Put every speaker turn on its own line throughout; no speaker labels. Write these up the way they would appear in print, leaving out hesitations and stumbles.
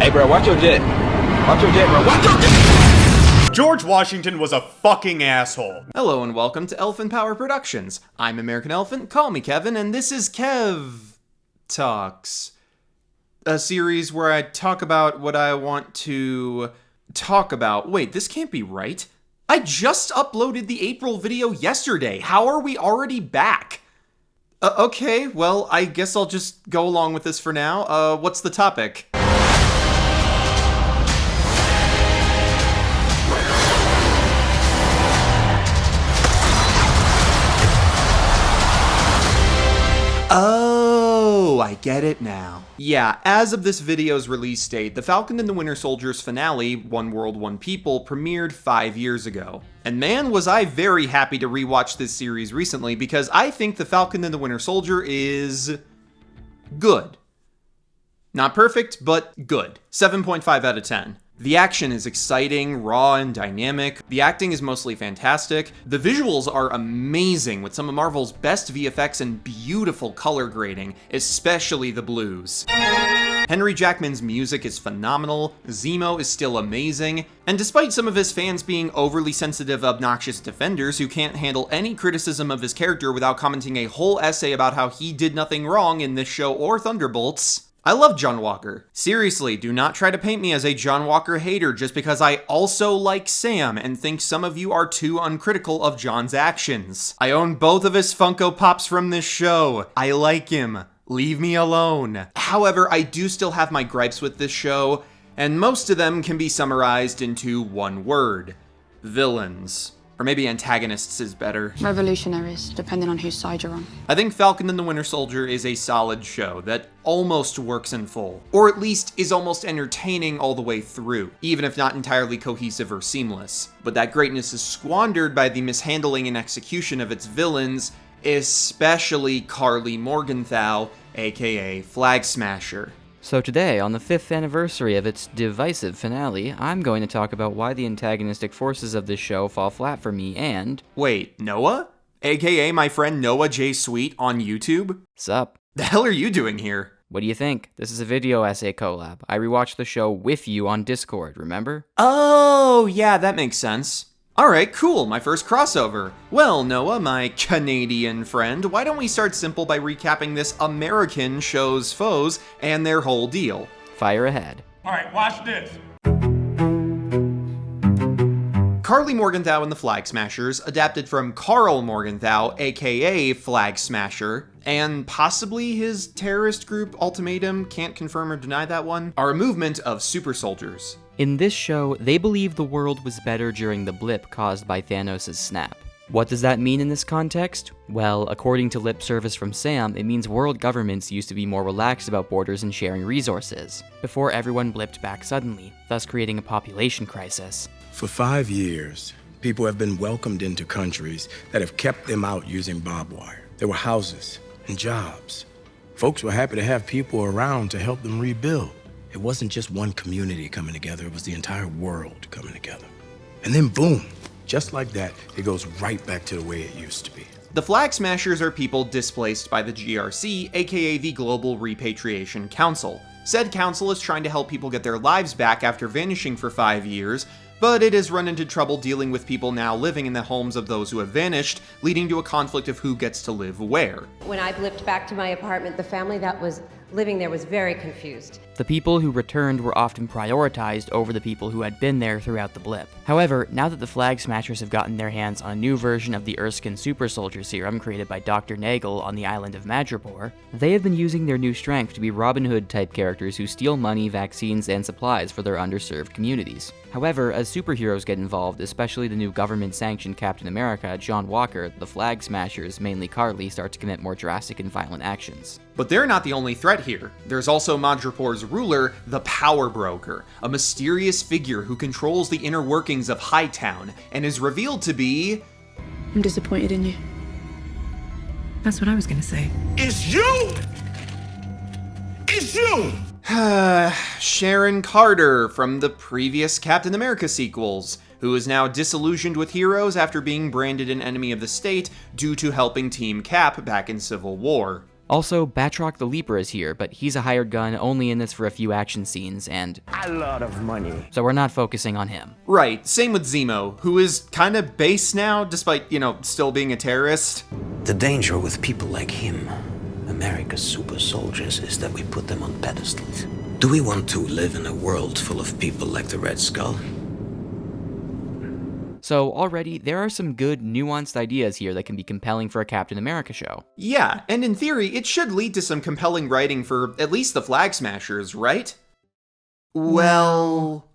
Hey, bro, watch your jet. Watch your jet, bro. Watch your jet!
George Washington was a fucking asshole.
Hello and welcome to Elephant Power Productions. I'm American Elephant, call me Kevin, and this is Kev Talks. A series where I talk about what I want to talk about. Wait, this can't be right. I just uploaded the April video yesterday. How are we already back? Okay, well, I guess I'll just go along with this for now. What's the topic? Oh, I get it now. Yeah, as of this video's release date, The Falcon and the Winter Soldier's finale, One World, One People, premiered 5 years ago. And man, was I very happy to rewatch this series recently because I think The Falcon and the Winter Soldier is good. Not perfect, but good. 7.5 out of 10. The action is exciting, raw, and dynamic. The acting is mostly fantastic. The visuals are amazing, with some of Marvel's best VFX and beautiful color grading, especially the blues. Henry Jackman's music is phenomenal, Zemo is still amazing, and despite some of his fans being overly sensitive, obnoxious defenders who can't handle any criticism of his character without commenting a whole essay about how he did nothing wrong in this show or Thunderbolts, I love John Walker. Seriously, do not try to paint me as a John Walker hater just because I also like Sam and think some of you are too uncritical of John's actions. I own both of his Funko Pops from this show. I like him. Leave me alone. However, I do still have my gripes with this show, and most of them can be summarized into one word: villains. Or maybe antagonists is better.
Revolutionaries, depending on whose side you're on.
I think Falcon and the Winter Soldier is a solid show that almost works in full, or at least is almost entertaining all the way through, even if not entirely cohesive or seamless. But that greatness is squandered by the mishandling and execution of its villains, especially Carly Morgenthau, aka Flag Smasher.
So today, on the 5th anniversary of its divisive finale, I'm going to talk about why the antagonistic forces of this show fall flat for me and...
Wait, Noah? AKA my friend NoahJaySweet on YouTube?
Sup?
The hell are you doing here?
What do you think? This is a video essay collab. I rewatched the show with you on Discord, remember?
Oh, yeah, that makes sense. Alright, cool, my first crossover. Well, Noah, my Canadian friend, why don't we start simple by recapping this American show's foes and their whole deal?
Fire ahead.
Alright, watch this.
Carly Morgenthau and the Flag Smashers, adapted from Carl Morgenthau, aka Flag Smasher, and possibly his terrorist group Ultimatum, can't confirm or deny that one, are a movement of super soldiers.
In this show, they believe the world was better during the blip caused by Thanos' snap. What does that mean in this context? Well, according to lip service from Sam, it means world governments used to be more relaxed about borders and sharing resources, before everyone blipped back suddenly, thus creating a population crisis.
For 5 years, people have been welcomed into countries that have kept them out using barbed wire. There were houses and jobs. Folks were happy to have people around to help them rebuild. It wasn't just one community coming together, it was the entire world coming together. And then boom, just like that, it goes right back to the way it used to be.
The Flag Smashers are people displaced by the GRC, aka the Global Repatriation Council. Said council is trying to help people get their lives back after vanishing for 5 years, but it has run into trouble dealing with people now living in the homes of those who have vanished, leading to a conflict of who gets to live where.
When I blipped back to my apartment, the family that was living there was very confused.
The people who returned were often prioritized over the people who had been there throughout the blip. However, now that the Flag Smashers have gotten their hands on a new version of the Erskine Super Soldier Serum created by Dr. Nagel on the island of Madripoor, they have been using their new strength to be Robin Hood-type characters who steal money, vaccines, and supplies for their underserved communities. However, as superheroes get involved, especially the new government-sanctioned Captain America, John Walker, the Flag Smashers, mainly Carly, start to commit more drastic and violent actions.
But they're not the only threat here. There's also Madripoor's ruler, the Power Broker, a mysterious figure who controls the inner workings of Hightown, and is revealed to be...
I'm disappointed in you.
That's what I was gonna say.
It's you! It's you!
Sharon Carter from the previous Captain America sequels, who is now disillusioned with heroes after being branded an enemy of the state due to helping Team Cap back in Civil War.
Also, Batroc the Leaper is here, but he's a hired gun only in this for a few action scenes, and
a lot of money.
So we're not focusing on him.
Right, same with Zemo, who is kind of base now, despite, still being a terrorist.
The danger with people like him, America's super soldiers, is that we put them on pedestals. Do we want to live in a world full of people like the Red Skull?
So already, there are some good, nuanced ideas here that can be compelling for a Captain America show.
Yeah, and in theory, it should lead to some compelling writing for at least the Flag Smashers, right? Well...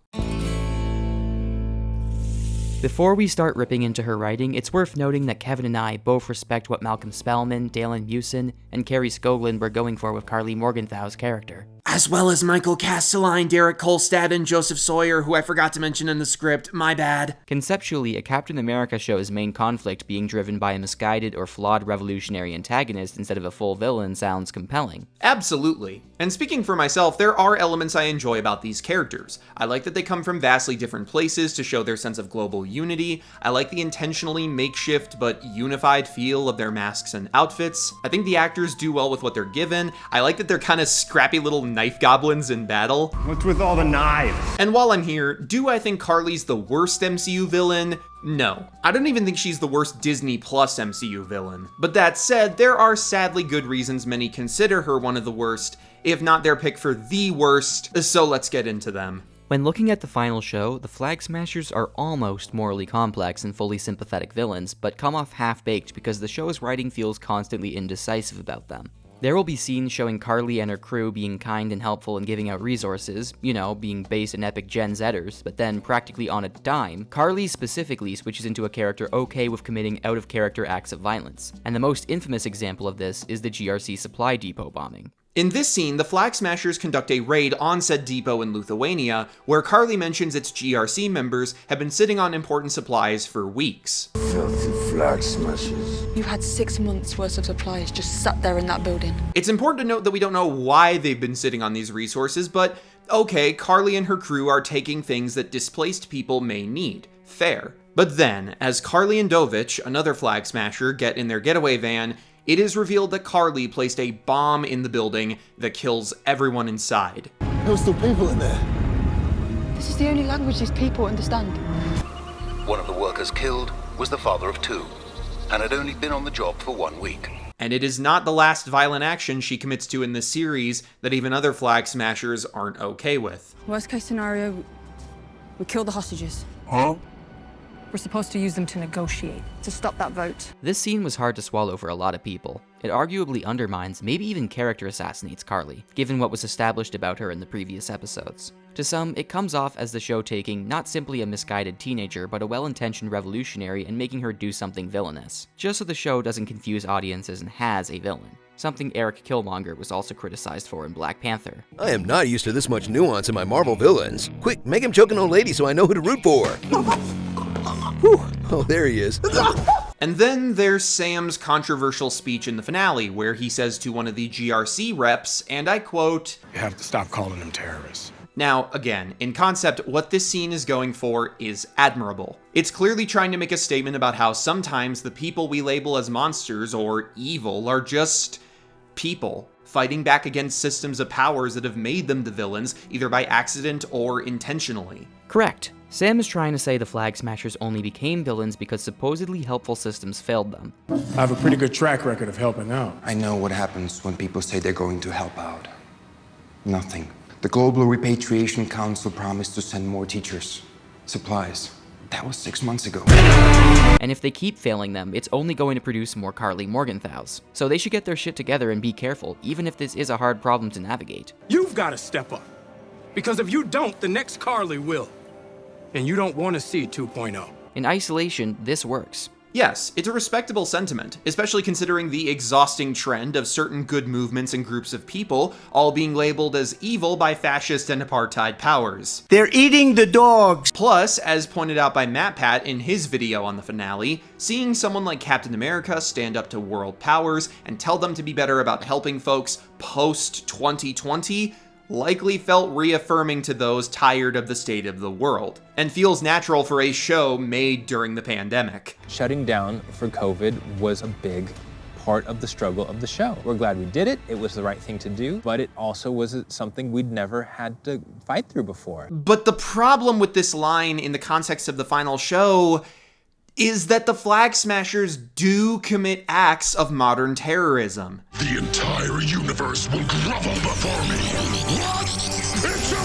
Before we start ripping into her writing, it's worth noting that Kevin and I both respect what Malcolm Spellman, Dalen Mewson, and Carrie Skoglund were going for with Carly Morgenthau's character.
As well as Michael Castelline, Derek Kolstad, and Joseph Sawyer, who I forgot to mention in the script, my bad.
Conceptually, a Captain America show's main conflict being driven by a misguided or flawed revolutionary antagonist instead of a full villain sounds compelling.
Absolutely. And speaking for myself, there are elements I enjoy about these characters. I like that they come from vastly different places to show their sense of global unity. I like the intentionally makeshift but unified feel of their masks and outfits. I think the actors do well with what they're given. I like that they're kind of scrappy little knife goblins in battle.
What's with all the knives?
And while I'm here, do I think Carly's the worst MCU villain? No. I don't even think she's the worst Disney Plus MCU villain. But that said, there are sadly good reasons many consider her one of the worst, if not their pick for the worst, so let's get into them.
When looking at the final show, the Flag Smashers are almost morally complex and fully sympathetic villains, but come off half-baked because the show's writing feels constantly indecisive about them. There will be scenes showing Carly and her crew being kind and helpful and giving out resources, being base and epic Gen Zers, but then practically on a dime, Carly specifically switches into a character okay with committing out-of-character acts of violence. And the most infamous example of this is the GRC supply depot bombing.
In this scene, the Flag Smashers conduct a raid on said depot in Lithuania, where Carly mentions its GRC members have been sitting on important supplies for weeks.
Filthy Flag Smashers.
You had 6 months worth of supplies just sat there in that building.
It's important to note that we don't know why they've been sitting on these resources, but okay, Carly and her crew are taking things that displaced people may need. Fair. But then, as Carly and Dovich, another Flag Smasher, get in their getaway van, it is revealed that Carly placed a bomb in the building that kills everyone inside.
There were still people in there.
This is the only language these people understand.
One of the workers killed was the father of 2, and had only been on the job for 1 week.
And it is not the last violent action she commits to in this series that even other Flag Smashers aren't okay with.
Worst case scenario, we kill the hostages.
Huh?
We're supposed to use them to negotiate.
To stop that vote.
This scene was hard to swallow for a lot of people. It arguably undermines, maybe even character assassinates Carly, given what was established about her in the previous episodes. To some, it comes off as the show taking not simply a misguided teenager, but a well-intentioned revolutionary and making her do something villainous, just so the show doesn't confuse audiences and has a villain. Something Eric Killmonger was also criticized for in Black Panther.
I am not used to this much nuance in my Marvel villains. Quick, make him choke an old lady so I know who to root for. Whew. Oh, there he is.
And then there's Sam's controversial speech in the finale, where he says to one of the GRC reps, and I quote,
You have to stop calling them terrorists.
Now, again, in concept, what this scene is going for is admirable. It's clearly trying to make a statement about how sometimes the people we label as monsters or evil are just people, fighting back against systems of powers that have made them the villains, either by accident or intentionally.
Correct. Sam is trying to say the Flag Smashers only became villains because supposedly helpful systems failed them.
I have a pretty good track record of helping out.
I know what happens when people say they're going to help out. Nothing. The Global Repatriation Council promised to send more teachers, supplies. That was 6 months ago.
And if they keep failing them, it's only going to produce more Carly Morgenthaus. So they should get their shit together and be careful, even if this is a hard problem to navigate.
You've got to step up. Because if you don't, the next Carly will. And you don't want to see 2.0.
In isolation, this works.
Yes, it's a respectable sentiment, especially considering the exhausting trend of certain good movements and groups of people all being labeled as evil by fascist and apartheid powers.
They're eating the dogs!
Plus, as pointed out by MatPat in his video on the finale, seeing someone like Captain America stand up to world powers and tell them to be better about helping folks post-2020 likely felt reaffirming to those tired of the state of the world, and feels natural for a show made during the pandemic.
Shutting down for COVID was a big
part of the struggle of the show. We're glad we did it. It was the right thing to do, but it also was something we'd never had to fight through before.
But the problem with this line in the context of the final show is that the Flag Smashers do commit acts of modern terrorism.
The entire universe will grovel before me. What? It's a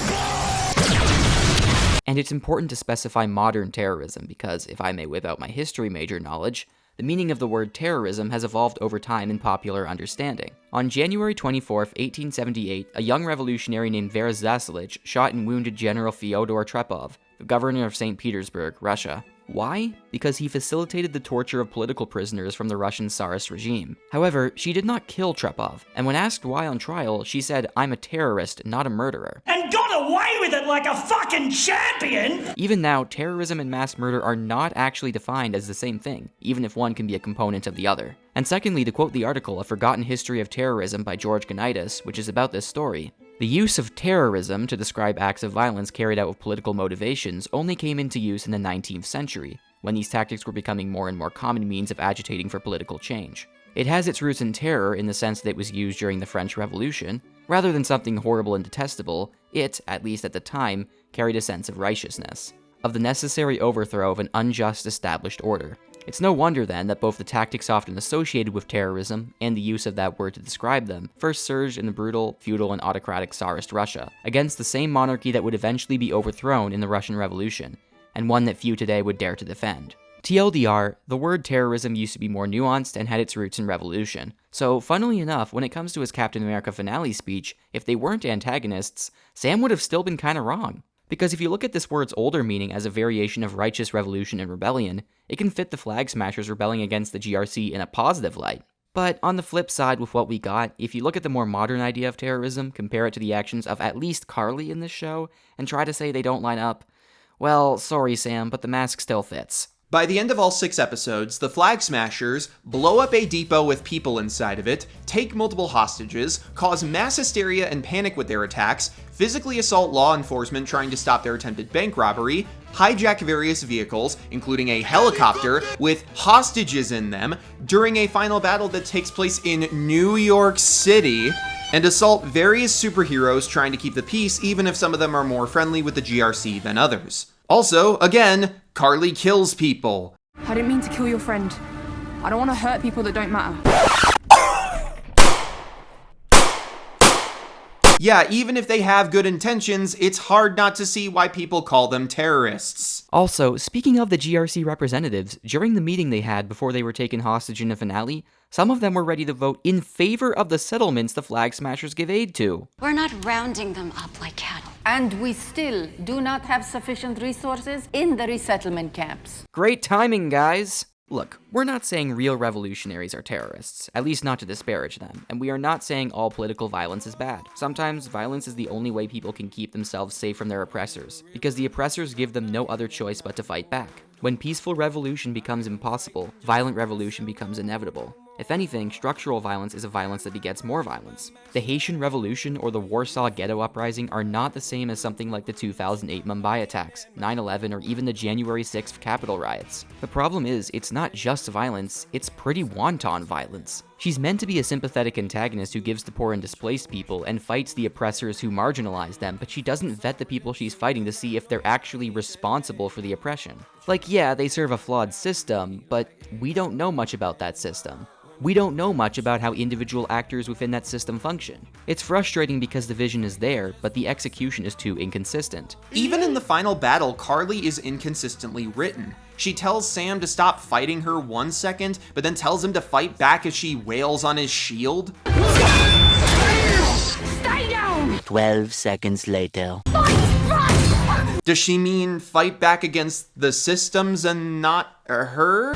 And it's important to specify modern terrorism because, if I may whip out my history major knowledge, the meaning of the word terrorism has evolved over time in popular understanding. On January 24, 1878, a young revolutionary named Vera Zasilich shot and wounded General Fyodor Trepov, the governor of St. Petersburg, Russia. Why? Because he facilitated the torture of political prisoners from the Russian Tsarist regime. However, she did not kill Trepov, and when asked why on trial, she said, "I'm a terrorist, not a murderer."
And got away with it like a fucking champion!
Even now, terrorism and mass murder are not actually defined as the same thing, even if one can be a component of the other. And secondly, to quote the article A Forgotten History of Terrorism by George Ganitis, which is about this story, the use of terrorism to describe acts of violence carried out with political motivations only came into use in the 19th century, when these tactics were becoming more and more common means of agitating for political change. It has its roots in terror in the sense that it was used during the French Revolution. Rather than something horrible and detestable, it, at least at the time, carried a sense of righteousness, of the necessary overthrow of an unjust established order. It's no wonder then that both the tactics often associated with terrorism and the use of that word to describe them first surged in the brutal, feudal, and autocratic Tsarist Russia, against the same monarchy that would eventually be overthrown in the Russian Revolution, and one that few today would dare to defend. TLDR, the word terrorism used to be more nuanced and had its roots in revolution. So, funnily enough, when it comes to his Captain America finale speech, if they weren't antagonists, Sam would have still been kinda wrong. Because if you look at this word's older meaning as a variation of righteous revolution and rebellion, it can fit the Flag Smashers rebelling against the GRC in a positive light. But on the flip side with what we got, if you look at the more modern idea of terrorism, compare it to the actions of at least Carly in this show, and try to say they don't line up, well, sorry Sam, but the mask still fits.
By the end of all 6 episodes, the Flag Smashers blow up a depot with people inside of it, take multiple hostages, cause mass hysteria and panic with their attacks, physically assault law enforcement trying to stop their attempted bank robbery, hijack various vehicles, including a helicopter with hostages in them, during a final battle that takes place in New York City, and assault various superheroes trying to keep the peace even if some of them are more friendly with the GRC than others. Also, again, Carly kills people.
I didn't mean to kill your friend. I don't want to hurt people that don't matter.
Yeah, even if they have good intentions, it's hard not to see why people call them terrorists.
Also, speaking of the GRC representatives, during the meeting they had before they were taken hostage in the finale, some of them were ready to vote in favor of the settlements the Flag Smashers give aid to.
We're not rounding them up like cattle.
And we still do not have sufficient resources in the resettlement camps.
Great timing, guys! Look, we're not saying real revolutionaries are terrorists, at least not to disparage them, and we are not saying all political violence is bad. Sometimes violence is the only way people can keep themselves safe from their oppressors, because the oppressors give them no other choice but to fight back. When peaceful revolution becomes impossible, violent revolution becomes inevitable. If anything, structural violence is a violence that begets more violence. The Haitian Revolution or the Warsaw Ghetto Uprising are not the same as something like the 2008 Mumbai attacks, 9/11, or even the January 6th Capitol riots. The problem is, it's not just violence, it's pretty wanton violence. She's meant to be a sympathetic antagonist who gives to poor and displaced people and fights the oppressors who marginalize them, but she doesn't vet the people she's fighting to see if they're actually responsible for the oppression. Like, yeah, they serve a flawed system, but we don't know much about that system. We don't know much about how individual actors within that system function. It's frustrating because the vision is there, but the execution is too inconsistent.
Even in the final battle, Carly is inconsistently written. She tells Sam to stop fighting her 1 second, but then tells him to fight back as she wails on his shield.
Stay down!
12 seconds later.
Does she mean fight back against the systems and not her?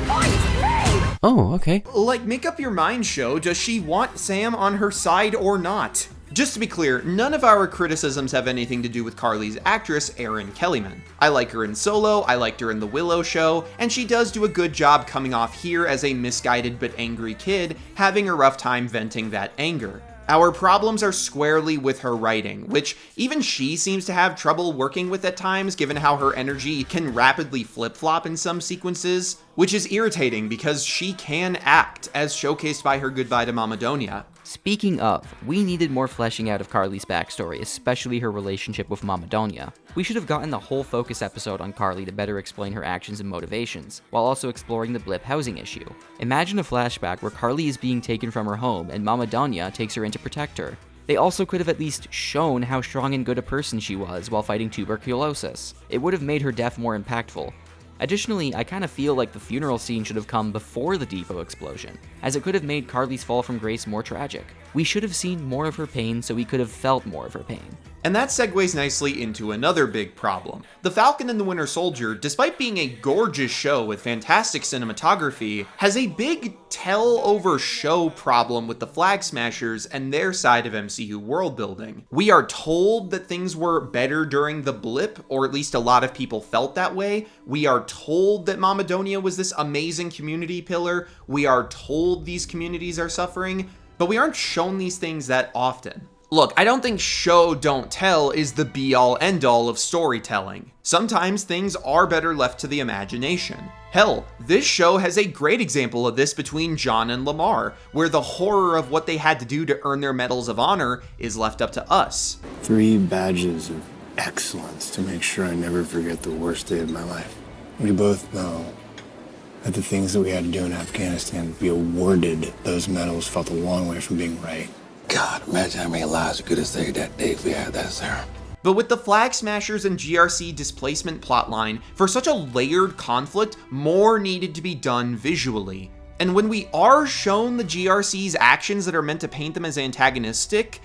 Oh, okay.
Like, make up your mind, show. Does she want Sam on her side or not? Just to be clear, none of our criticisms have anything to do with Carly's actress, Erin Kellyman. I like her in Solo, I liked her in The Willow Show, and she does do a good job coming off here as a misguided but angry kid, having a rough time venting that anger. Our problems are squarely with her writing, which even she seems to have trouble working with at times given how her energy can rapidly flip-flop in some sequences, which is irritating because she can act, as showcased by her Goodbye to Mama Donia.
Speaking of, we needed more fleshing out of Carly's backstory, especially her relationship with Mama Donia. We should have gotten the whole focus episode on Carly to better explain her actions and motivations, while also exploring the blip housing issue. Imagine a flashback where Carly is being taken from her home and Mama Donia takes her in to protect her. They also could have at least shown how strong and good a person she was while fighting tuberculosis. It would have made her death more impactful. Additionally, I kind of feel like the funeral scene should have come before the depot explosion, as it could have made Carly's fall from grace more tragic. We should have seen more of her pain so we could have felt more of her pain.
And that segues nicely into another big problem. The Falcon and the Winter Soldier, despite being a gorgeous show with fantastic cinematography, has a big tell-over-show problem with the Flag Smashers and their side of MCU world building. We are told that things were better during the blip, or at least a lot of people felt that way. We are told that Mama Donia was this amazing community pillar. We are told these communities are suffering, but we aren't shown these things that often. Look, I don't think show don't tell is the be-all end-all of storytelling. Sometimes things are better left to the imagination. Hell, this show has a great example of this between John and Lamar, where the horror of what they had to do to earn their medals of honor is left up to us.
3 badges of excellence to make sure I never forget the worst day of my life. We both know that the things that we had to do in Afghanistan to be awarded those medals felt a long way from being right.
God, imagine how many lives we could have saved that day if we had that serum.
But with the Flag Smashers and GRC displacement plotline, for such a layered conflict, more needed to be done visually. And when we are shown the GRC's actions that are meant to paint them as antagonistic,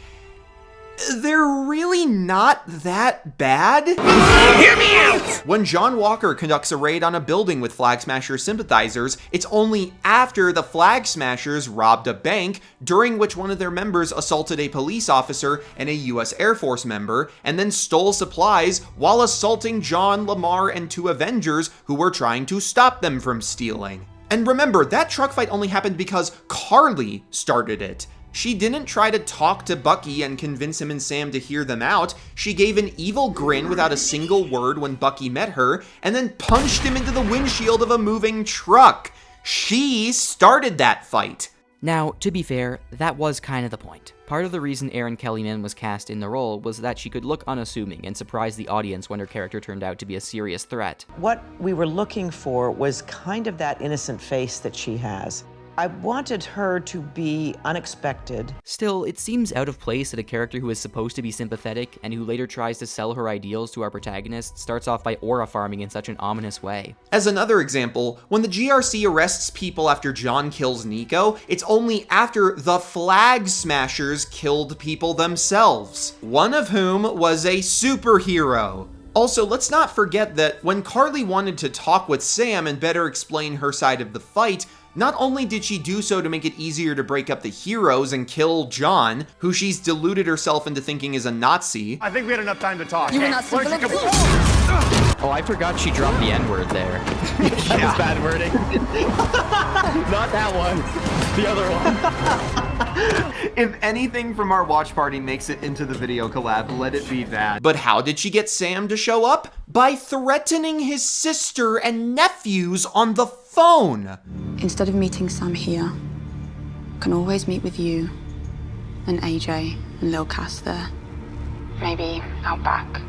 they're really not that bad. Hear me out! When John Walker conducts a raid on a building with Flag Smashers sympathizers, it's only after the Flag Smashers robbed a bank, during which one of their members assaulted a police officer and a US Air Force member, and then stole supplies while assaulting John, Lamar, and 2 Avengers who were trying to stop them from stealing. And remember, that truck fight only happened because Carly started it. She didn't try to talk to Bucky and convince him and Sam to hear them out. She gave an evil grin without a single word when Bucky met her, and then punched him into the windshield of a moving truck. She started that fight.
Now, to be fair, that was kind of the point. Part of the reason Erin Kellyman was cast in the role was that she could look unassuming and surprise the audience when her character turned out to be a serious threat.
What we were looking for was kind of that innocent face that she has. I wanted her to be unexpected.
Still, it seems out of place that a character who is supposed to be sympathetic and who later tries to sell her ideals to our protagonist starts off by aura farming in such an ominous way.
As another example, when the GRC arrests people after John kills Nico, it's only after the Flag Smashers killed people themselves, one of whom was a superhero. Also, let's not forget that when Carly wanted to talk with Sam and better explain her side of the fight, not only did she do so to make it easier to break up the heroes and kill John, who she's deluded herself into thinking is a Nazi.
I think we had enough time to talk.
You were not simple.
Oh, I forgot she dropped the N-word there.
That was bad wording. Not that one. The other one.
If anything from our watch party makes it into the video collab, let it be that. But how did she get Sam to show up? By threatening his sister and nephews on the phone.
Instead of meeting Sam here, I can always meet with you and AJ and Lil Cass there. Maybe out back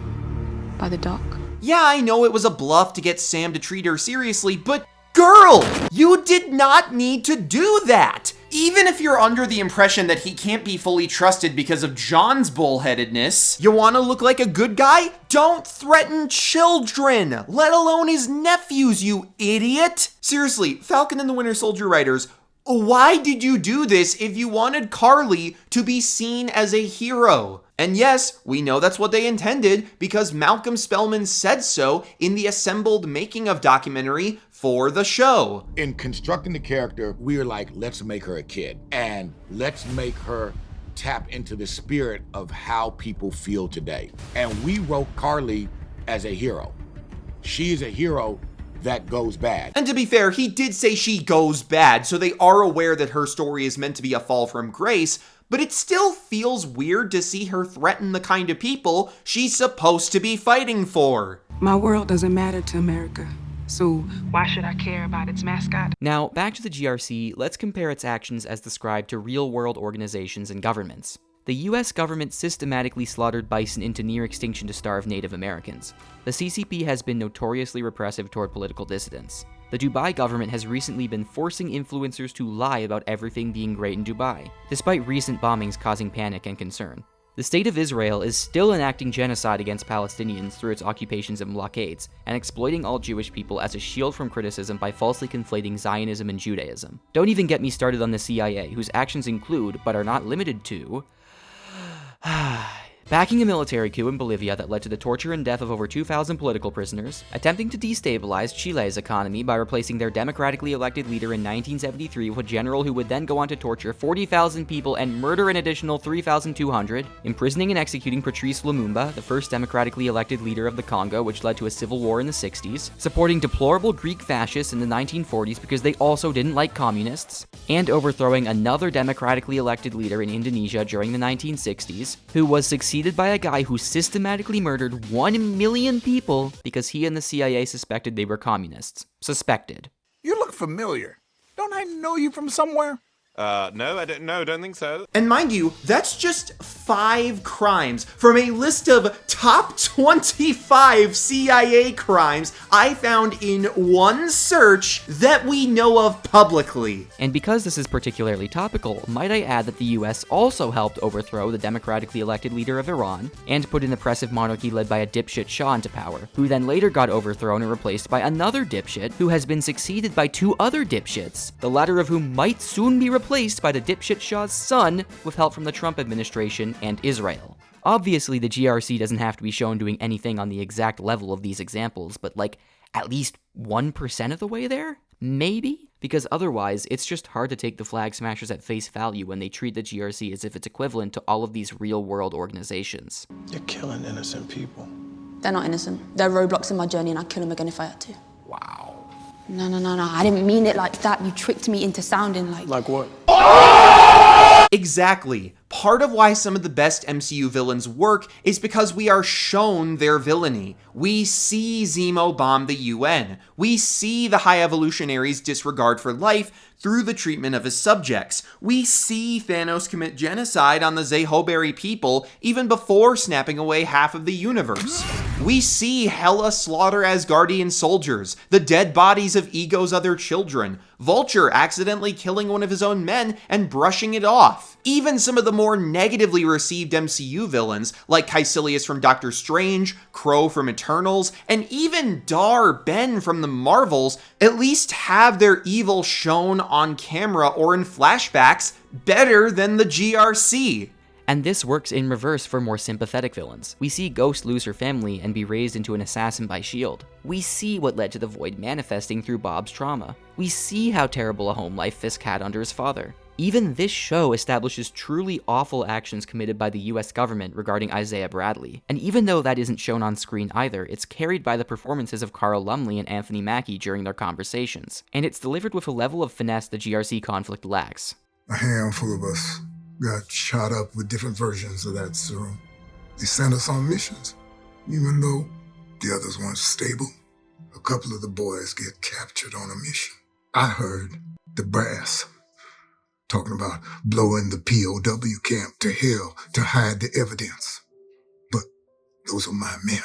by the dock.
Yeah, I know it was a bluff to get Sam to treat her seriously, but girl, you did not need to do that. Even if you're under the impression that he can't be fully trusted because of John's bullheadedness, you want to look like a good guy? Don't threaten children, let alone his nephews, you idiot. Seriously, Falcon and the Winter Soldier writers, why did you do this if you wanted Carly to be seen as a hero? And yes, we know that's what they intended because Malcolm Spellman said so in the assembled making of documentary for the show.
In constructing the character, we were like, let's make her a kid and let's make her tap into the spirit of how people feel today. And we wrote Carly as a hero. She is a hero that goes bad.
And to be fair, he did say she goes bad, so they are aware that her story is meant to be a fall from grace, but it still feels weird to see her threaten the kind of people she's supposed to be fighting for.
My world doesn't matter to America, so why should I care about its mascot?
Now, back to the GRC, let's compare its actions as described to real-world organizations and governments. The US government systematically slaughtered bison into near extinction to starve Native Americans. The CCP has been notoriously repressive toward political dissidents. The Dubai government has recently been forcing influencers to lie about everything being great in Dubai, despite recent bombings causing panic and concern. The State of Israel is still enacting genocide against Palestinians through its occupations and blockades, and exploiting all Jewish people as a shield from criticism by falsely conflating Zionism and Judaism. Don't even get me started on the CIA, whose actions include, but are not limited to, backing a military coup in Bolivia that led to the torture and death of over 2,000 political prisoners, attempting to destabilize Chile's economy by replacing their democratically elected leader in 1973 with a general who would then go on to torture 40,000 people and murder an additional 3,200, imprisoning and executing Patrice Lumumba, the first democratically elected leader of the Congo, which led to a civil war in the 60s, supporting deplorable Greek fascists in the 1940s because they also didn't like communists, and overthrowing another democratically elected leader in Indonesia during the 1960s, who was succeeded by a guy who systematically murdered 1 million people because he and the CIA suspected they were communists. Suspected.
You look familiar. Don't I know you from somewhere?
No, I don't think so.
And mind you, that's just 5 crimes from a list of top 25 CIA crimes I found in one search that we know of publicly.
And because this is particularly topical, might I add that the US also helped overthrow the democratically elected leader of Iran, and put an oppressive monarchy led by a dipshit Shah into power, who then later got overthrown and replaced by another dipshit, who has been succeeded by 2 other dipshits, the latter of whom might soon be replaced by the dipshit Shah's son with help from the Trump administration and Israel. Obviously, the GRC doesn't have to be shown doing anything on the exact level of these examples, but like, at least 1% of the way there? Maybe? Because otherwise, it's just hard to take the flag smashers at face value when they treat the GRC as if it's equivalent to all of these real-world organizations.
You're killing innocent people.
They're not innocent. They're roadblocks in my journey, and I'd kill them again if I had to.
Wow.
No. I didn't mean it like that. You tricked me into sounding like...
Like what?
Exactly. Part of why some of the best MCU villains work is because we are shown their villainy. We see Zemo bomb the UN. We see the High Evolutionary's disregard for life through the treatment of his subjects. We see Thanos commit genocide on the Zehoberry people even before snapping away half of the universe. We see Hela slaughter Asgardian soldiers, the dead bodies of Ego's other children, Vulture accidentally killing one of his own men and brushing it off. Even some of the more negatively received MCU villains, like Caecilius from Doctor Strange, Crow from Eternals, and even Dar Ben from the Marvels, at least have their evil shown on camera or in flashbacks better than the GRC.
And this works in reverse for more sympathetic villains. We see Ghost lose her family and be raised into an assassin by S.H.I.E.L.D. We see what led to the Void manifesting through Bob's trauma. We see how terrible a home life Fisk had under his father. Even this show establishes truly awful actions committed by the US government regarding Isaiah Bradley. And even though that isn't shown on screen either, it's carried by the performances of Carl Lumley and Anthony Mackie during their conversations. And it's delivered with a level of finesse the GRC conflict lacks.
A handful of us got shot up with different versions of that serum. They sent us on missions, even though the others weren't stable. A couple of the boys get captured on a mission. I heard the brass talking about blowing the POW camp to hell to hide the evidence. But those are my men.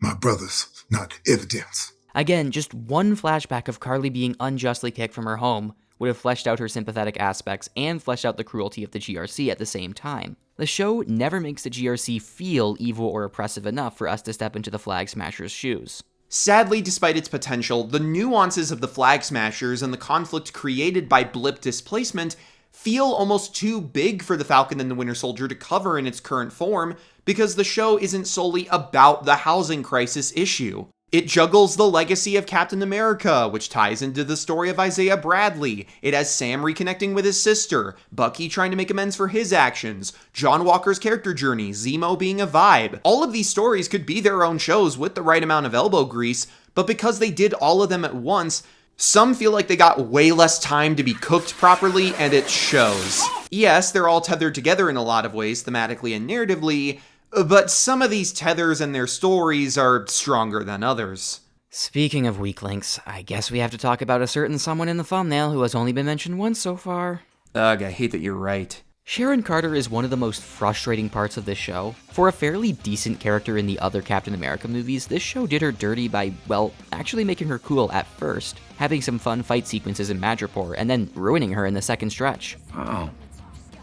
My brothers, not evidence.
Again, just one flashback of Carly being unjustly kicked from her home would have fleshed out her sympathetic aspects and fleshed out the cruelty of the GRC at the same time. The show never makes the GRC feel evil or oppressive enough for us to step into the Flag Smashers' shoes.
Sadly, despite its potential, the nuances of the Flag Smashers and the conflict created by blip displacement feel almost too big for the Falcon and the Winter Soldier to cover in its current form, because the show isn't solely about the housing crisis issue. It juggles the legacy of Captain America, which ties into the story of Isaiah Bradley. It has Sam reconnecting with his sister, Bucky trying to make amends for his actions, John Walker's character journey, Zemo being a vibe. All of these stories could be their own shows with the right amount of elbow grease, but because they did all of them at once, some feel like they got way less time to be cooked properly, and it shows. Yes, they're all tethered together in a lot of ways, thematically and narratively, but some of these tethers and their stories are stronger than others.
Speaking of weak links, I guess we have to talk about a certain someone in the thumbnail who has only been mentioned once so far.
Ugh, I hate that you're right.
Sharon Carter is one of the most frustrating parts of this show. For a fairly decent character in the other Captain America movies, this show did her dirty by, well, actually making her cool at first, having some fun fight sequences in Madripoor, and then ruining her in the second stretch.
Oh,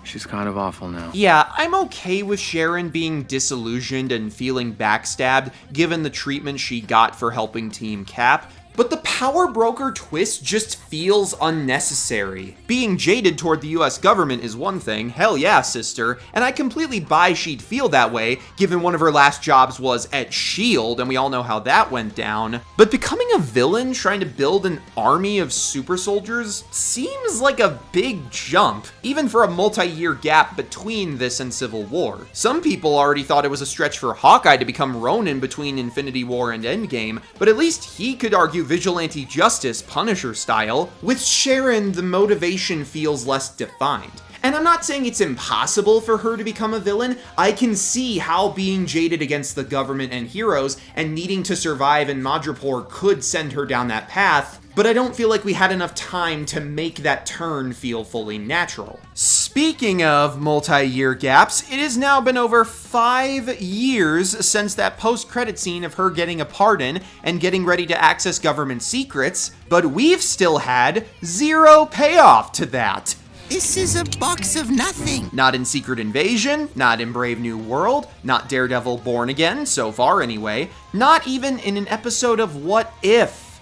she's kind of awful now.
Yeah, I'm okay with Sharon being disillusioned and feeling backstabbed, given the treatment she got for helping Team Cap, but the power broker twist just feels unnecessary. Being jaded toward the US government is one thing, hell yeah, sister, and I completely buy she'd feel that way, given one of her last jobs was at S.H.I.E.L.D., and we all know how that went down. But becoming a villain trying to build an army of super soldiers seems like a big jump, even for a multi-year gap between this and Civil War. Some people already thought it was a stretch for Hawkeye to become Ronin between Infinity War and Endgame, but at least he could argue vigilante justice, Punisher style. With Sharon, the motivation feels less defined. And I'm not saying it's impossible for her to become a villain. I can see how being jaded against the government and heroes and needing to survive in Madripoor could send her down that path, but I don't feel like we had enough time to make that turn feel fully natural. Speaking of multi-year gaps, it has now been over 5 years since that post-credit scene of her getting a pardon and getting ready to access government secrets, but we've still had 0 payoff to that.
This is a box of nothing.
Not in Secret Invasion, not in Brave New World, not Daredevil Born Again, so far anyway, not even in an episode of What If.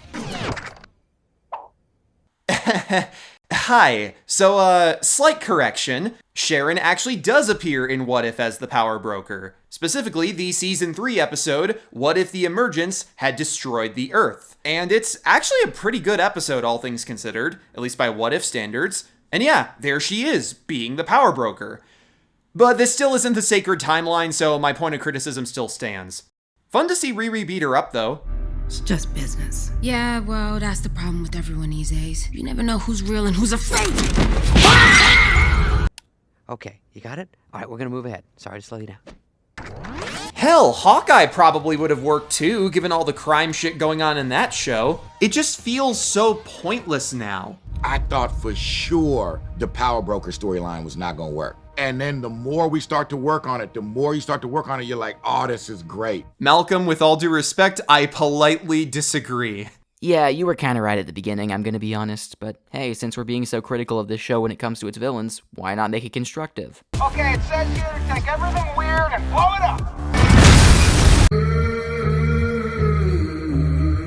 Hi. So, slight correction. Sharon actually does appear in What If as the power broker. Specifically, the Season 3 episode, What If the Emergence Had Destroyed the Earth. And it's actually a pretty good episode, all things considered, at least by What If standards. And yeah, there she is, being the power broker. But this still isn't the sacred timeline, so my point of criticism still stands. Fun to see Riri beat her up, though.
It's just business. Yeah, well, that's the problem with everyone these days. You never know who's real and who's a fake.
Okay, you got it? All right, we're gonna move ahead. Sorry to slow you down.
Hell, Hawkeye probably would have worked too, given all the crime shit going on in that show. It just feels so pointless now.
I thought for sure the power broker storyline was not gonna work. And then the more we start to work on it, you're like, oh, this is great.
Malcolm, with all due respect, I politely disagree.
Yeah, you were kinda right at the beginning, I'm gonna be honest, but hey, since we're being so critical of this show when it comes to its villains, why not make it constructive?
Okay, it says here to take everything weird and blow it up.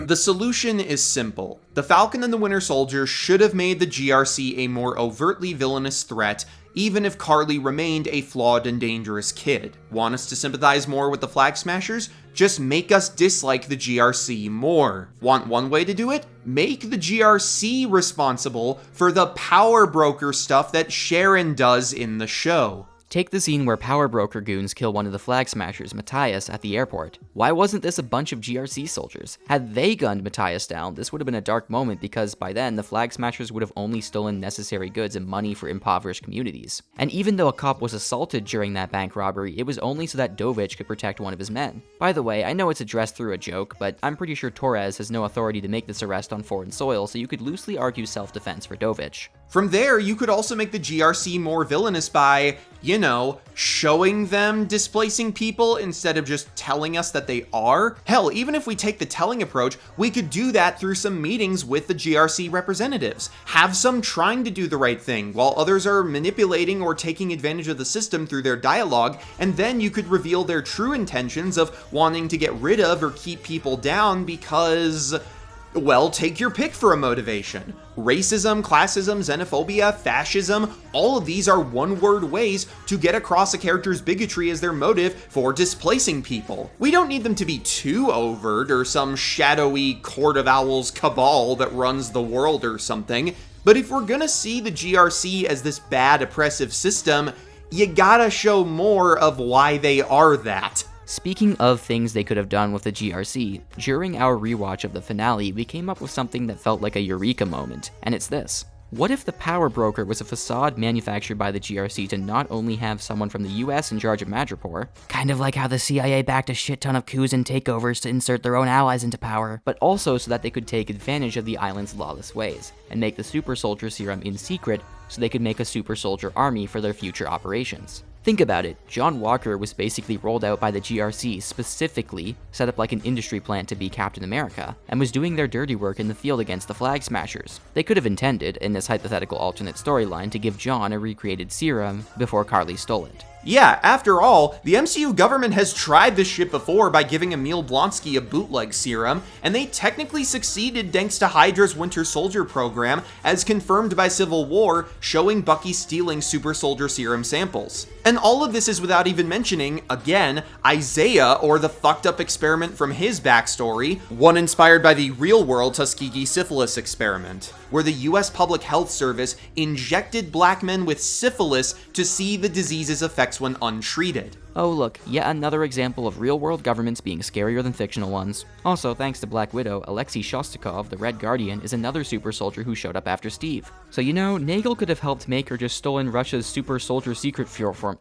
The solution is simple. The Falcon and the Winter Soldier should have made the GRC a more overtly villainous threat, even if Carly remained a flawed and dangerous kid. Want us to sympathize more with the Flag Smashers? Just make us dislike the GRC more. Want one way to do it? Make the GRC responsible for the power broker stuff that Sharon does in the show.
Take the scene where power broker goons kill one of the Flag Smashers, Matthias, at the airport. Why wasn't this a bunch of GRC soldiers? Had they gunned Matthias down, this would have been a dark moment because by then, the Flag Smashers would have only stolen necessary goods and money for impoverished communities. And even though a cop was assaulted during that bank robbery, it was only so that Dovich could protect one of his men. By the way, I know it's addressed through a joke, but I'm pretty sure Torres has no authority to make this arrest on foreign soil, so you could loosely argue self-defense for Dovich.
From there, you could also make the GRC more villainous by, you know, showing them displacing people instead of just telling us that they are. Hell, even if we take the telling approach, we could do that through some meetings with the GRC representatives. Have some trying to do the right thing, while others are manipulating or taking advantage of the system through their dialogue, and then you could reveal their true intentions of wanting to get rid of or keep people down because, well, take your pick for a motivation. Racism, classism, xenophobia, fascism, all of these are one-word ways to get across a character's bigotry as their motive for displacing people. We don't need them to be too overt or some shadowy Court of Owls cabal that runs the world or something, but if we're gonna see the GRC as this bad oppressive system, you gotta show more of why they are that.
Speaking of things they could have done with the GRC, during our rewatch of the finale, we came up with something that felt like a eureka moment, and it's this. What if the power broker was a facade manufactured by the GRC to not only have someone from the US in charge of Madripoor, kind of like how the CIA backed a shit ton of coups and takeovers to insert their own allies into power, but also so that they could take advantage of the island's lawless ways, and make the super soldier serum in secret so they could make a super soldier army for their future operations. Think about it, John Walker was basically rolled out by the GRC, specifically set up like an industry plant to be Captain America, and was doing their dirty work in the field against the Flag Smashers. They could have intended, in this hypothetical alternate storyline, to give John a recreated serum before Carly stole it.
Yeah, after all, the MCU government has tried this shit before by giving Emil Blonsky a bootleg serum, and they technically succeeded thanks to Hydra's Winter Soldier program, as confirmed by Civil War, showing Bucky stealing super soldier serum samples. And all of this is without even mentioning, again, Isaiah, or the fucked up experiment from his backstory, one inspired by the real-world Tuskegee syphilis experiment, where the US Public Health Service injected black men with syphilis to see the disease's effects when untreated.
Oh look, yet another example of real-world governments being scarier than fictional ones. Also, thanks to Black Widow, Alexei Shostakov, the Red Guardian, is another super soldier who showed up after Steve. So you know, Nagel could have helped make or just stolen Russia's super soldier secret super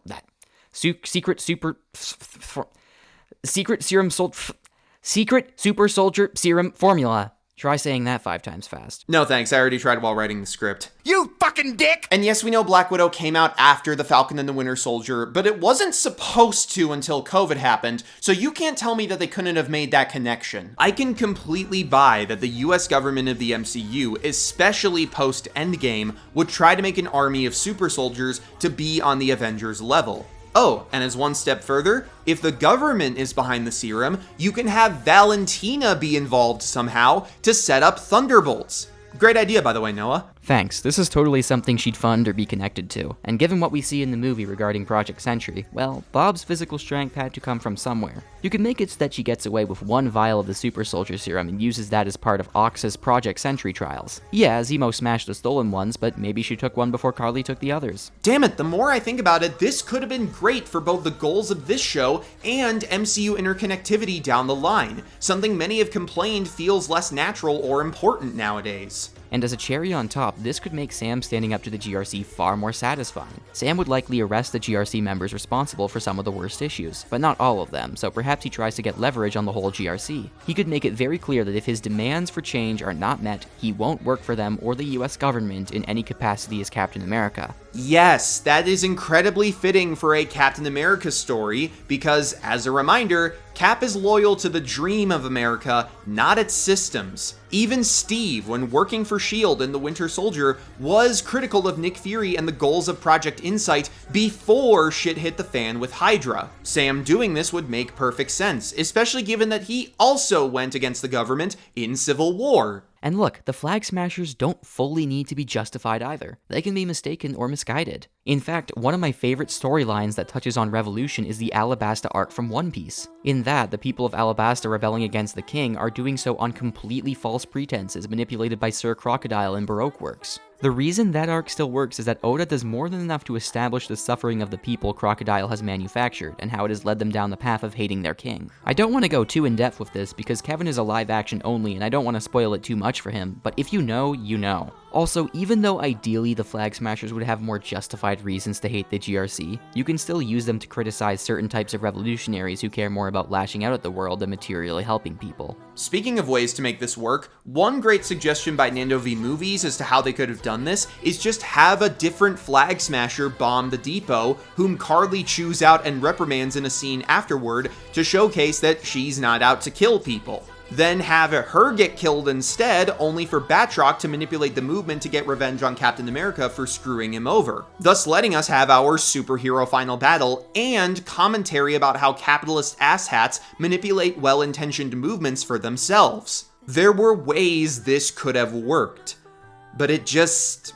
soldier serum formula. Try saying that 5 times fast.
No thanks, I already tried while writing the script.
You fucking dick!
And yes, we know Black Widow came out after The Falcon and the Winter Soldier, but it wasn't supposed to until COVID happened, so you can't tell me that they couldn't have made that connection. I can completely buy that the US government of the MCU, especially post-Endgame, would try to make an army of super soldiers to be on the Avengers level. Oh, and as one step further, if the government is behind the serum, you can have Valentina be involved somehow to set up Thunderbolts. Great idea, by the way, Noah.
Thanks, this is totally something she'd fund or be connected to. And given what we see in the movie regarding Project Sentry, well, Bob's physical strength had to come from somewhere. You can make it so that she gets away with 1 vial of the super soldier serum and uses that as part of Ox's Project Sentry trials. Yeah, Zemo smashed the stolen ones, but maybe she took one before Carly took the others.
Damn it, the more I think about it, this could have been great for both the goals of this show and MCU interconnectivity down the line, something many have complained feels less natural or important nowadays.
And as a cherry on top, this could make Sam standing up to the GRC far more satisfying. Sam would likely arrest the GRC members responsible for some of the worst issues, but not all of them, so perhaps he tries to get leverage on the whole GRC. He could make it very clear that if his demands for change are not met, he won't work for them or the US government in any capacity as Captain America.
Yes, that is incredibly fitting for a Captain America story, because, as a reminder, Cap is loyal to the dream of America, not its systems. Even Steve, when working for S.H.I.E.L.D. in The Winter Soldier, was critical of Nick Fury and the goals of Project Insight before shit hit the fan with Hydra. Sam doing this would make perfect sense, especially given that he also went against the government in Civil War.
And look, the Flag Smashers don't fully need to be justified either. They can be mistaken or misguided. In fact, one of my favorite storylines that touches on revolution is the Alabasta arc from One Piece. In that, the people of Alabasta rebelling against the king are doing so on completely false pretenses manipulated by Sir Crocodile in Baroque works. The reason that arc still works is that Oda does more than enough to establish the suffering of the people Crocodile has manufactured and how it has led them down the path of hating their king. I don't want to go too in-depth with this because Kevin is a live action only and I don't want to spoil it too much for him, but if you know, you know. Also, even though ideally the Flag Smashers would have more justified reasons to hate the GRC, you can still use them to criticize certain types of revolutionaries who care more about lashing out at the world than materially helping people.
Speaking of ways to make this work, one great suggestion by Nando V Movies as to how they could have done this is just have a different Flag Smasher bomb the depot, whom Carly chews out and reprimands in a scene afterward to showcase that she's not out to kill people. Then have her get killed instead, only for Batroc to manipulate the movement to get revenge on Captain America for screwing him over, thus letting us have our superhero final battle and commentary about how capitalist asshats manipulate well-intentioned movements for themselves. There were ways this could have worked, but it just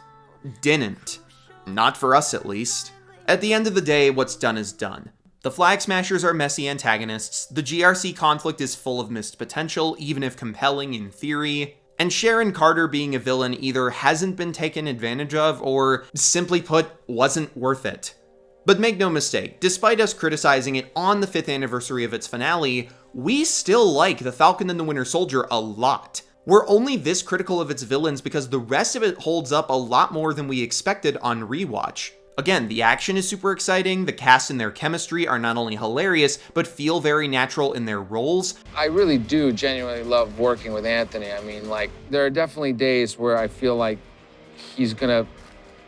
didn't. Not for us, at least. At the end of the day, what's done is done. The Flag Smashers are messy antagonists, the GRC conflict is full of missed potential, even if compelling in theory, and Sharon Carter being a villain either hasn't been taken advantage of or, simply put, wasn't worth it. But make no mistake, despite us criticizing it on the 5th anniversary of its finale, we still like The Falcon and the Winter Soldier a lot. We're only this critical of its villains because the rest of it holds up a lot more than we expected on rewatch. Again, the action is super exciting, the cast and their chemistry are not only hilarious, but feel very natural in their roles.
I really do genuinely love working with Anthony. I mean, like, there are definitely days where I feel like he's gonna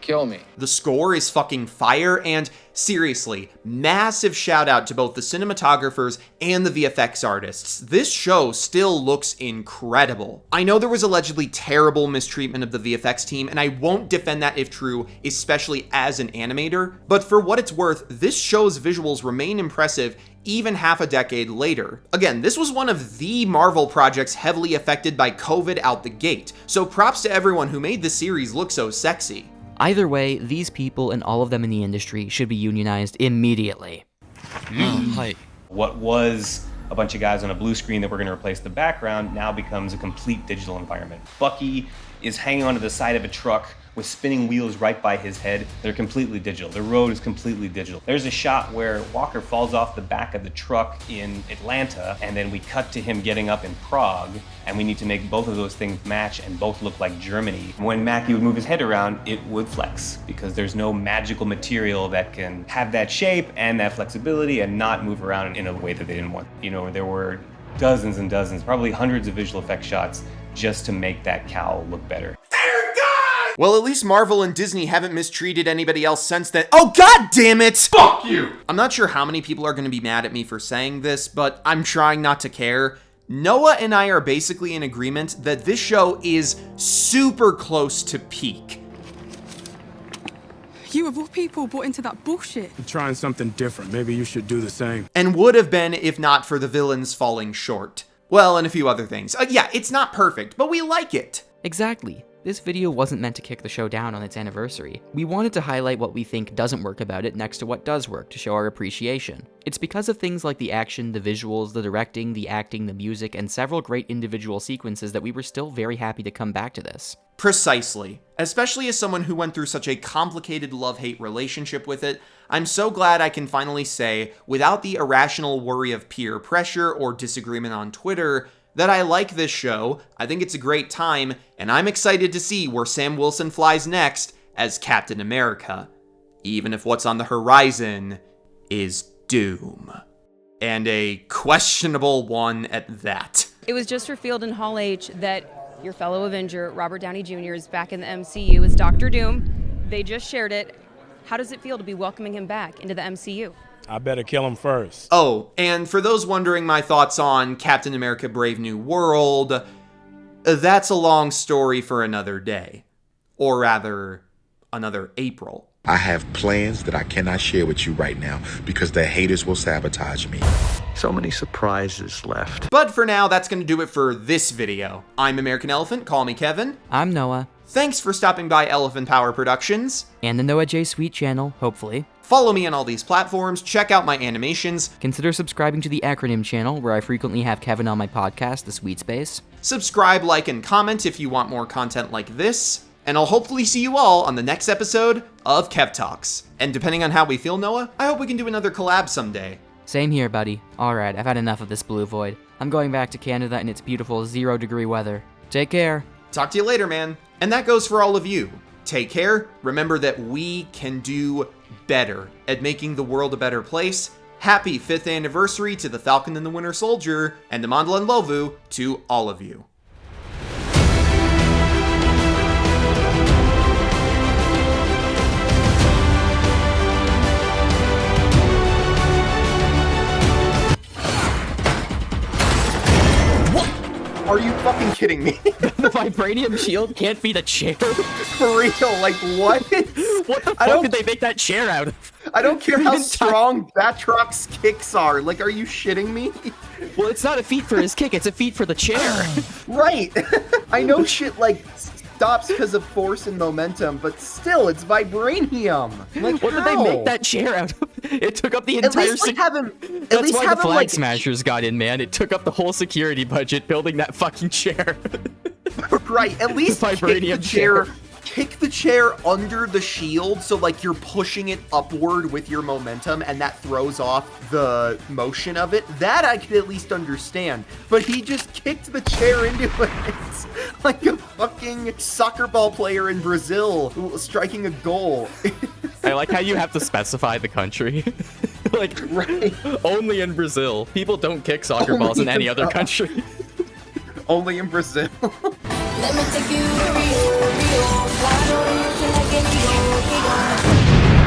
kill me.
The score is fucking fire, and seriously, massive shout out to both the cinematographers and the VFX artists. This show still looks incredible. I know there was allegedly terrible mistreatment of the VFX team, and I won't defend that if true, especially as an animator, but for what it's worth, this show's visuals remain impressive even half a decade later. Again, this was one of the Marvel projects heavily affected by COVID out the gate, so props to everyone who made this series look so sexy.
Either way, these people and all of them in the industry should be unionized immediately.
Hi. What was a bunch of guys on a blue screen that were going to replace the background now becomes a complete digital environment. Bucky is hanging onto the side of a truck with spinning wheels right by his head. They're completely digital. The road is completely digital. There's a shot where Walker falls off the back of the truck in Atlanta, and then we cut to him getting up in Prague, and we need to make both of those things match and both look like Germany. When Mackie would move his head around, it would flex, because there's no magical material that can have that shape and that flexibility and not move around in a way that they didn't want. You know, there were dozens and dozens, probably hundreds of visual effects shots just to make that cowl look better.
Well, at least Marvel and Disney haven't mistreated anybody else since then. Oh, god damn it!
Fuck you!
I'm not sure how many people are going to be mad at me for saying this, but I'm trying not to care. Noah and I are basically in agreement that this show is super close to peak.
You of all people bought into that bullshit.
I'm trying something different. Maybe you should do the same.
And would have been if not for the villains falling short. Well, and a few other things. Yeah, it's not perfect, but we like it.
Exactly. This video wasn't meant to kick the show down on its anniversary. We wanted to highlight what we think doesn't work about it next to what does work to show our appreciation. It's because of things like the action, the visuals, the directing, the acting, the music, and several great individual sequences that we were still very happy to come back to this.
Precisely. Especially as someone who went through such a complicated love-hate relationship with it, I'm so glad I can finally say, without the irrational worry of peer pressure or disagreement on Twitter, that I like this show, I think it's a great time, and I'm excited to see where Sam Wilson flies next as Captain America, even if what's on the horizon is doom. And a questionable one at that.
It was just revealed in Hall H that your fellow Avenger, Robert Downey Jr., is back in the MCU as Dr. Doom. They just shared it. How does it feel to be welcoming him back into the MCU?
I better kill him first.
Oh, and for those wondering my thoughts on Captain America Brave New World, that's a long story for another day. Or rather, another April.
I have plans that I cannot share with you right now because the haters will sabotage me.
So many surprises left.
But for now, that's going to do it for this video. I'm American Elephant, call me Kevin.
I'm Noah.
Thanks for stopping by Elephant Power Productions.
And the NoahJaySweet channel, hopefully.
Follow me on all these platforms, check out my animations.
Consider subscribing to the Acronym channel, where I frequently have Kevin on my podcast, The Sweet Space.
Subscribe, like, and comment if you want more content like this. And I'll hopefully see you all on the next episode of Kev Talks. And depending on how we feel, Noah, I hope we can do another collab someday.
Same here, buddy. Alright, I've had enough of this blue void. I'm going back to Canada in its beautiful 0-degree weather. Take care.
Talk to you later, man. And that goes for all of you. Take care. Remember that we can do better at making the world a better place. Happy 5th anniversary to the Falcon and the Winter Soldier, and the Mandlan Lovu to all of you. Are you fucking kidding me?
The vibranium shield can't be the chair.
For real, like what?
What the fuck did they make that chair out of?
I don't care how strong Batrock's kicks are. Like, are you shitting me?
Well, it's not a feat for his kick, it's a feat for the chair.
Right. I know shit like stops because of force and momentum, but still, it's vibranium. Like,
what did they make that chair out of? It took up the entire.
That's why
the Flag Smashers got in, man. It took up the whole security budget building that fucking chair.
Right. At least vibranium chair kick the chair under the shield, so like you're pushing it upward with your momentum, and that throws off the motion of it, that I could at least understand. But he just kicked the chair into it like a fucking soccer ball player in Brazil striking a goal.
I like how you have to specify the country. Like,
right.
Only in Brazil. People don't kick soccer balls in any other country.
Only in Brazil.
Let me take you to Rio, Rio. Fly on the ocean like an eagle, eagle.